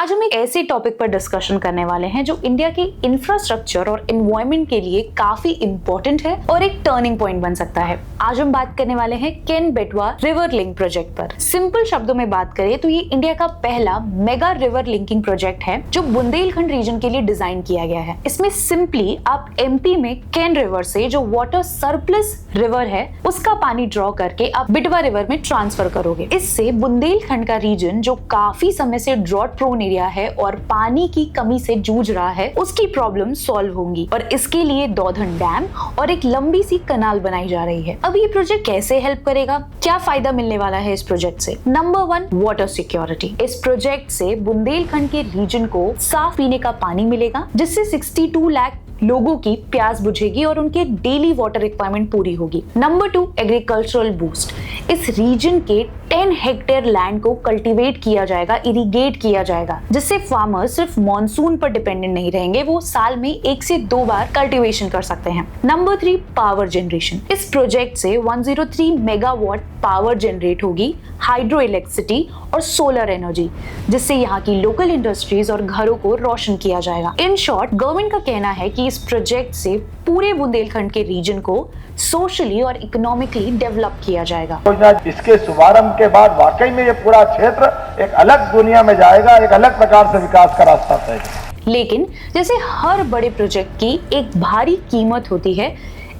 आज हम एक ऐसे टॉपिक पर डिस्कशन करने वाले हैं जो इंडिया के इंफ्रास्ट्रक्चर और एनवायरनमेंट के लिए काफी इंपॉर्टेंट है और एक टर्निंग पॉइंट बन सकता है। आज हम बात करने वाले हैं केन बेटवा रिवर लिंक प्रोजेक्ट पर। सिंपल शब्दों में बात करें तो ये इंडिया का पहला मेगा रिवर लिंकिंग प्रोजेक्ट है जो बुंदेलखंड रीजन के लिए डिजाइन किया गया है। इसमें सिंपली आप एमपी में केन रिवर से जो वाटर सरप्लस रिवर है उसका पानी ड्रॉ करके आप बेटवा रिवर में ट्रांसफर करोगे। इससे बुंदेलखंड का रीजन जो काफी समय से ड्रॉट प्रोन एरिया है और पानी की कमी से जूझ रहा है उसकी प्रॉब्लम सॉल्व होंगी और इसके लिए दौधन डैम और एक लंबी सी कनाल बनाई जा रही है। अब ये प्रोजेक्ट कैसे हेल्प करेगा, क्या फायदा मिलने वाला है इस प्रोजेक्ट से? Number 1, water security. इस प्रोजेक्ट से बुंदेलखंड के रीजन को साफ पीने का पानी मिलेगा जिससे 62 लाख लोगों की प्यास बुझेगी और उनके डेली वाटर रिक्वायरमेंट पूरी होगी। Number 2, agricultural boost. इस रीजन के 10 हेक्टेयर लैंड को कल्टीवेट किया जाएगा, इरिगेट किया जाएगा, जिससे फार्मर्स सिर्फ मॉनसून पर डिपेंडेंट नहीं रहेंगे, वो साल में 1 से 2 बार कल्टीवेशन कर सकते हैं। Number 3, power generation. इस प्रोजेक्ट से 103 मेगावाट पावर जनरेट होगी, हाइड्रो इलेक्ट्रिसिटी और सोलर एनर्जी, जिससे यहाँ की लोकल इंडस्ट्रीज और घरों को रोशन किया जाएगा। इन शॉर्ट, गवर्नमेंट का कहना है कि इस प्रोजेक्ट से पूरे बुंदेलखंड के रीजन को सोशली और इकोनॉमिकली डेवलप किया जाएगा। इसके शुभारंभ के बाद वाकई में ये पूरा क्षेत्र एक अलग दुनिया में जाएगा, एक अलग प्रकार से विकास का रास्ता तय करेगा। लेकिन जैसे हर बड़े प्रोजेक्ट की एक भारी कीमत होती है,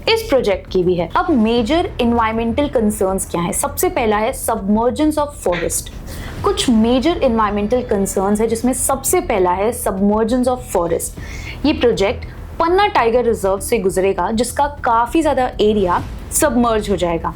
इस प्रोजेक्ट की भी है। अब मेजर एनवायरमेंटल कंसर्न्स क्या है? सबसे पहला है सबमर्जेंस ऑफ फॉरेस्ट। कुछ मेजर एनवायरमेंटल कंसर्न्स है जिसमें सबसे पहला है सबमर्जेंस ऑफ फॉरेस्ट। ये प्रोजेक्ट पन्ना टाइगर रिजर्व से गुजरेगा जिसका काफी ज्यादा एरिया सबमर्ज हो जाएगा।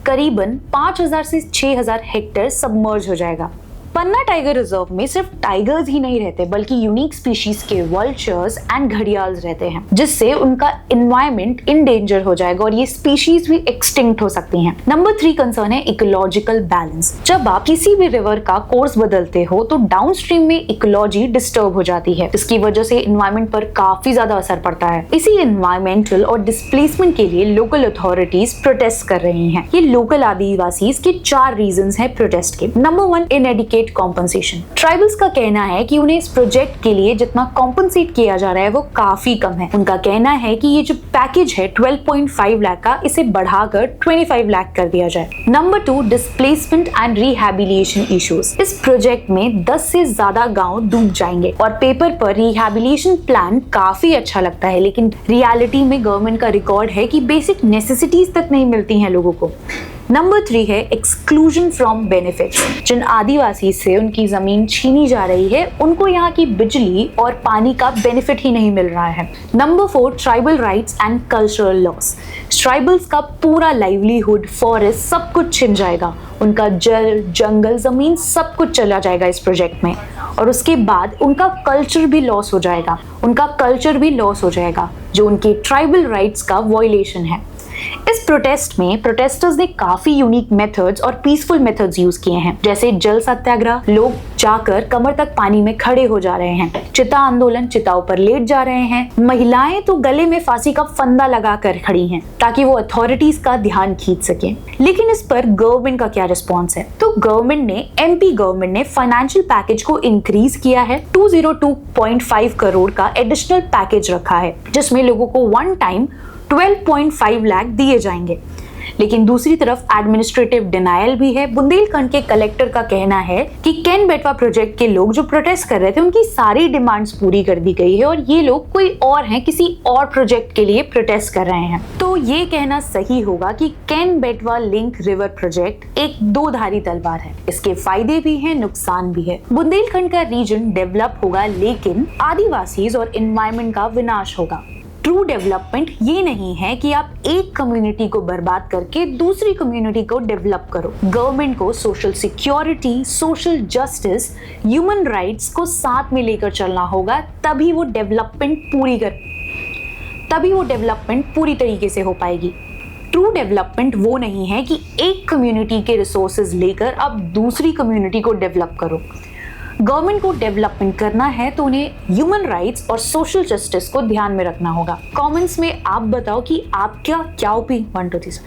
करीबन 5000 से 6000 हेक्टेयर सबमर्ज हो जाएगा। पन्ना टाइगर रिजर्व में सिर्फ टाइगर्स ही नहीं रहते बल्कि यूनिक स्पीशीज के वल्चर्स एंड घड़ियाल रहते हैं, जिससे उनका एनवायरनमेंट इन डेंजर हो जाएगा और ये स्पीशीज भी एक्सटिंक्ट हो सकती हैं। नंबर 3 कंसर्न है इकोलॉजिकल बैलेंस। जब आप किसी भी रिवर का कोर्स बदलते हो तो डाउनस्ट्रीम में इकोलॉजी डिस्टर्ब हो जाती है, इसकी वजह से एनवायरनमेंट पर काफी ज्यादा असर पड़ता है। इसी एनवायरमेंटल और डिस्प्लेसमेंट के लिए लोकल अथॉरिटीज प्रोटेस्ट कर रही हैं। ये लोकल आदिवासी के 4 रीजंस हैं प्रोटेस्ट के। Number 1, इनएडिक्वेट compensation. ट्राइबल्स का कहना है कि उन्हें इस प्रोजेक्ट के लिए जितना कॉम्पनसेट किया जा रहा है वो काफी कम है। उनका कहना है कि ये जो पैकेज है 12.5 लाख का, इसे बढ़ाकर 25 लाख कर दिया जाए। Number 2, displacement and rehabilitation issues. इस प्रोजेक्ट में 10 से ज्यादा गांव डूब जाएंगे और पेपर पर रिहैबिलिटेशन प्लान काफी अच्छा लगता है, लेकिन रियलिटी में गवर्नमेंट का रिकॉर्ड है कि बेसिक नेसेसिटीज तक नहीं मिलती हैं लोगों को। नंबर 3 है एक्सक्लूजन फ्रॉम बेनिफिट्स। जिन आदिवासी से उनकी जमीन छीनी जा रही है उनको यहाँ की बिजली और पानी का बेनिफिट ही नहीं मिल रहा है। Number 4, tribal rights and cultural loss. Tribals का पूरा लाइवलीहुड, फॉरेस्ट सब कुछ छिन जाएगा, उनका जल, जंगल, जमीन सब कुछ चला जाएगा इस प्रोजेक्ट में और उसके बाद उनका कल्चर भी लॉस हो जाएगा, जो उनके ट्राइबल राइट्स का वॉयलेशन है। इस प्रोटेस्ट में प्रोटेस्टर्स ने काफी यूनिक मेथड्स और पीसफुल मेथड्स यूज किए हैं, जैसे जल सत्याग्रह, लोग जाकर कमर तक पानी में खड़े हो जा रहे हैं, चिता आंदोलन, चिताओं पर लेट जा रहे हैं, महिलाएं तो गले में फांसी का फंदा लगाकर खड़ी हैं ताकि वो अथॉरिटीज का ध्यान खींच सके। लेकिन इस पर गवर्नमेंट का क्या रिस्पॉन्स है? तो एमपी गवर्नमेंट ने फाइनेंशियल पैकेज को इंक्रीज किया है। 202.5 करोड़ का एडिशनल पैकेज रखा है जिसमें लोगों को वन टाइम 12.5 लाख दिए जाएंगे। लेकिन दूसरी तरफ एडमिनिस्ट्रेटिव डिनायल भी है। बुंदेलखंड के कलेक्टर का कहना है कि केन बेटवा प्रोजेक्ट के लोग जो प्रोटेस्ट कर रहे थे उनकी सारी डिमांड्स पूरी कर दी गई है और ये लोग कोई और हैं, किसी और प्रोजेक्ट के लिए प्रोटेस्ट कर रहे हैं। तो ये कहना सही होगा कि केन बेटवा लिंक रिवर प्रोजेक्ट एक दो-धारी तलवार है। इसके फायदे भी हैं, नुकसान भी है। बुंदेलखंड का रीजन डेवलप होगा लेकिन आदिवासी और एनवायरमेंट का विनाश होगा। ट्रू डेवलपमेंट ये नहीं है कि आप एक कम्युनिटी को बर्बाद करके दूसरी कम्युनिटी को डेवलप करो। गवर्नमेंट को social security, social justice, human rights को साथ में लेकर चलना होगा, तभी वो डेवलपमेंट पूरी तरीके से हो पाएगी। ट्रू डेवलपमेंट वो नहीं है कि एक कम्युनिटी के रिसोर्सेज लेकर आप दूसरी कम्युनिटी को डेवलप करो। गवर्नमेंट को डेवलपमेंट करना है तो उन्हें ह्यूमन राइट्स और सोशल जस्टिस को ध्यान में रखना होगा। कमेंट्स में आप बताओ कि आप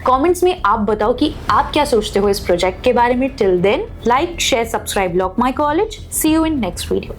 कमेंट्स में आप बताओ कि आप क्या सोचते हो इस प्रोजेक्ट के बारे में। Till then, like, share, subscribe lock my college. See you in next video.